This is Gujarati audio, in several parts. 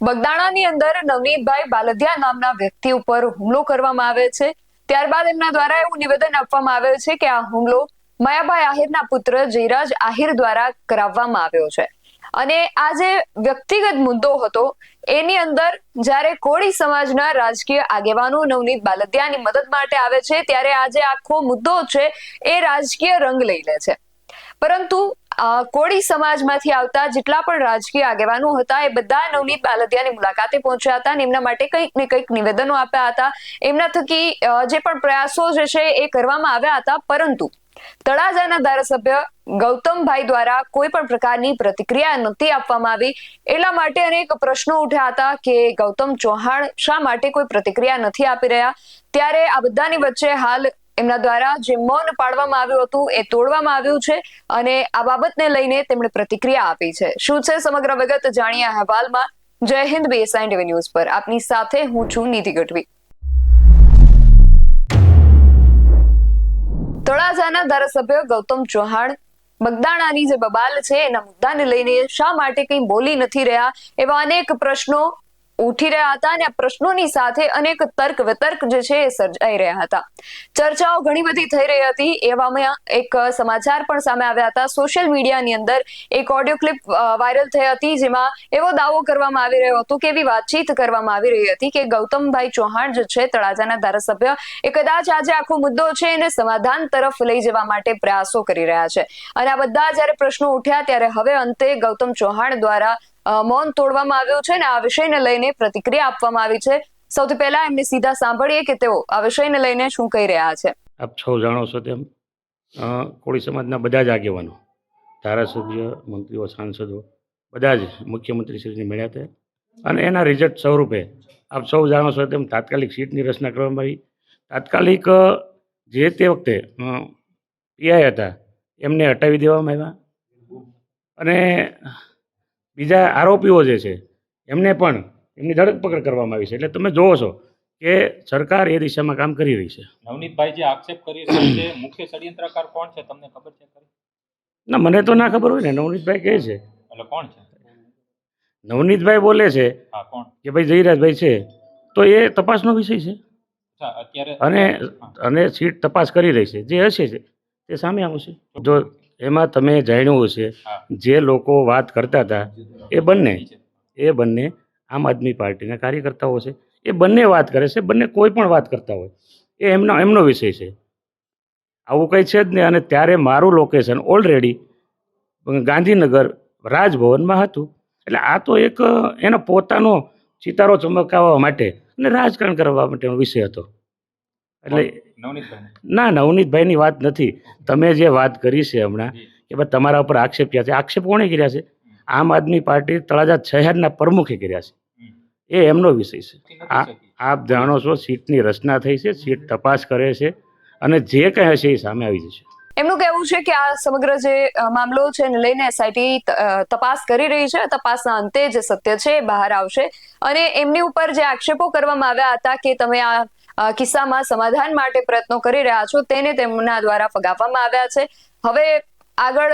બગદાણાની અંદર નવનીતભાઈ બાલદિયા નામના વ્યક્તિ ઉપર હુમલો કરવામાં આવે છે। ત્યારબાદ એમના દ્વારા એવું નિવેદન આપવામાં આવે છે કે આ હુમલો માયાભાઈ આહિરના પુત્ર જયરાજ આહિર દ્વારા કરાવવામાં આવ્યો છે। અને આ જે વ્યક્તિગત મુદ્દો હતો એની અંદર જ્યારે કોળી સમાજના રાજકીય આગેવાનો નવનીત બાલદિયાની મદદ માટે આવે છે ત્યારે આ જે આખો મુદ્દો છે એ રાજકીય રંગ લઈ લે છે। પરંતુ કોળી સમાજમાંથી આવતા જેટલા પણ રાજકીય આગેવાનો હતા એ બધા નવનીત બાલદિયાની મુલાકાતે પહોંચ્યા હતા અને એમના માટે કંઈક ને કંઈક નિવેદનો આપ્યા હતા। એમના થકી જે પણ પ્રયાસો જે છે એ કરવામાં આવ્યા હતા, પરંતુ તળાજાના ધારાસભ્ય ગૌતમભાઈ દ્વારા કોઈ પણ પ્રકારની પ્રતિક્રિયા નથી આપવામાં આવી। એટલા માટે અનેક પ્રશ્નો ઉઠ્યા હતા કે ગૌતમ ચૌહાણ શા માટે કોઈ પ્રતિક્રિયા નથી આપી રહ્યા। ત્યારે આ બધાની વચ્ચે હાલ એમના દ્વારા જે મૌન પાડવામાં આવ્યું હતું એ તોડવામાં આવ્યું છે અને આ બાબતને લઈને તેમણે પ્રતિક્રિયા આપી છે। શું છે સમગ્ર વિગત જાણીએ અહેવાલમાં। જય હિન્દ, BSI TV ન્યૂઝ પર આપની સાથે હું છું નિધિ ગઢવી। તળાજાના ધારાસભ્ય ગૌતમ ચૌહાણ બગદાણાની જે બબાલ છે એના મુદ્દાને લઈને શા માટે કંઈ બોલી નથી રહ્યા એવા અનેક પ્રશ્નો ઉઠી રહ્યા હતા અને આ પ્રશ્નોની સાથે અનેક તર્ક વિતર્ક જે છે એ સર્જાઈ રહ્યા હતા। ચર્ચાઓ ઘણી બધી થઈ રહી હતી। એવામાં એક સમાચાર પણ સામે આવ્યા હતા। સોશિયલ મીડિયાની અંદર એક ઓડિયો ક્લિપ વાયરલ થઈ હતી જેમાં એવો દાવો કરવામાં આવી રહ્યો હતો કે એવી વાતચીત કરવામાં આવી રહી હતી કે ગૌતમભાઈ ચૌહાણ જે છે તળાજાના ધારાસભ્ય એ કદાચ આજે આખો મુદ્દો છે એને સમાધાન તરફ લઈ જવા માટે પ્રયાસો કરી રહ્યા છે। અને આ બધા જ્યારે પ્રશ્નો ઉઠ્યા ત્યારે હવે અંતે ગૌતમ ચૌહાણ દ્વારા મૌન તોડવામાં આવ્યું છે અને આ વિષયને લઈને પ્રતિક્રિયા આપવામાં આવી છે। સૌથી પહેલા એમને સીધા સાંભળીએ કે તેઓ આ વિષયને લઈને શું કહી રહ્યા છે। આપ સૌ જાણો છો તેમ કોળી સમાજના બધા જ આગેવાનો, ધારાસભ્ય, મંત્રીઓ, સાંસદો બધા જ મુખ્યમંત્રીશ્રીને મળ્યા હતા અને એના રિઝલ્ટ સ્વરૂપે આપ સૌ જાણો છો તેમ તાત્કાલિક સીટની રચના કરવામાં આવી। તાત્કાલિક જે તે વખતે પીઆઈ હતા એમને હટાવી દેવામાં આવ્યા અને બીજા આરોપીઓ જે છે એમને પણ એમની ધરપકડ કરવામાં આવી છે। એટલે તમે જોવો છો કે સરકાર એ દિશામાં કામ કરી રહી છે। નવનીતભાઈ જે આક્ષેપ કરી રહ્યા છે, મુખ્ય ષડયંત્રકાર કોણ છે તમને ખબર છે? ના, મને તો ના ખબર હોય ને। નવનીતભાઈ કહે છે એટલે કોણ છે? નવનીતભાઈ બોલે છે હા, કોણ કે ભાઈ જયરાજભાઈ છે, તો એ તપાસનો વિષય છે અત્યારે અને સીટ તપાસ કરી રહી છે। જે હશે તે સામે આવશે। જો એમાં તમે જાણ્યું હશે જે લોકો વાત કરતા હતા એ બંને આમ આદમી પાર્ટીના કાર્યકર્તાઓ છે। એ બંને વાત કરે છે, બંને કોઈ પણ વાત કરતા હોય એ એમનો વિષય છે, આવું કંઈ છે જ નહીં। અને ત્યારે મારું લોકેશન ઓલરેડી ગાંધીનગર રાજભવનમાં હતું। એટલે આ તો એક એનો પોતાનો ચિતારો ચમકાવવા માટે અને રાજકારણ કરવા માટેનો વિષય હતો। એટલે ના, નવનીતભાઈની વાત નથી। તમે જે વાત કરી છે હમણાં કે ભાઈ તમારા ઉપર આક્ષેપ કર્યા છે, આક્ષેપ કોણે કર્યા છે? આમ આદમી પાર્ટી તળાજા શહેરના પ્રમુખે કર્યા છે, એ એમનો વિષય છે। આપ જાણો છો સીટની રચના થઈ છે, સીટ તપાસ કરે છે અને જે કંઈ હશે એ સામે આવી જશે। એમનું કહેવું છે કે આ સમગ્ર જે મામલો છે એને લઈને એસઆઈટી તપાસ કરી રહી છે। તપાસના અંતે જે સત્ય છે એ બહાર આવશે અને એમની ઉપર જે આક્ષેપો કરવામાં આવ્યા હતા કે તમે આ કિસ્સામાં સમાધાન માટે પ્રયત્નો કરી રહ્યા છો તેને તેમના દ્વારા ફગાવવામાં આવ્યા છે। હવે આગળ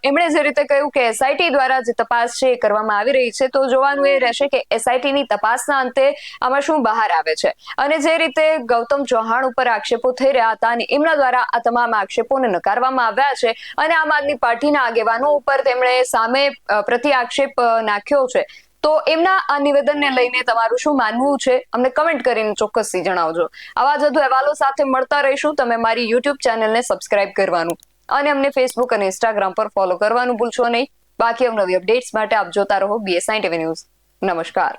એમણે જે રીતે કહ્યું કે એસઆઈટી દ્વારા જે તપાસ છે એ કરવામાં આવી રહી છે, તો જોવાનું એ રહેશે કે એસઆઈટીની તપાસના અંતે આમાં શું બહાર આવે છે। અને જે રીતે ગૌતમ ચૌહાણ ઉપર આક્ષેપો થઈ રહ્યા હતા અને એમના દ્વારા આ તમામ આક્ષેપોને નકારવામાં આવ્યા છે અને આમ આદમી પાર્ટીના આગેવાનો ઉપર તેમણે સામે પ્રતિ આક્ષેપ નાખ્યો છે, તો એમના આ નિવેદનને લઈને તમારું શું માનવું છે અમને કમેન્ટ કરીને ચોક્કસથી જણાવજો। આવા જ વધુ અહેવાલો સાથે મળતા રહીશું। તમે મારી યુટ્યુબ ચેનલને સબસ્ક્રાઇબ કરવાનું અને અમને ફેસબુક અને ઇન્સ્ટાગ્રામ પર ફોલો કરવાનું ભૂલશો નહીં। બાકી અવનવી અપડેટ્સ માટે આપ જોતા રહો BSI TV ન્યૂઝ। નમસ્કાર।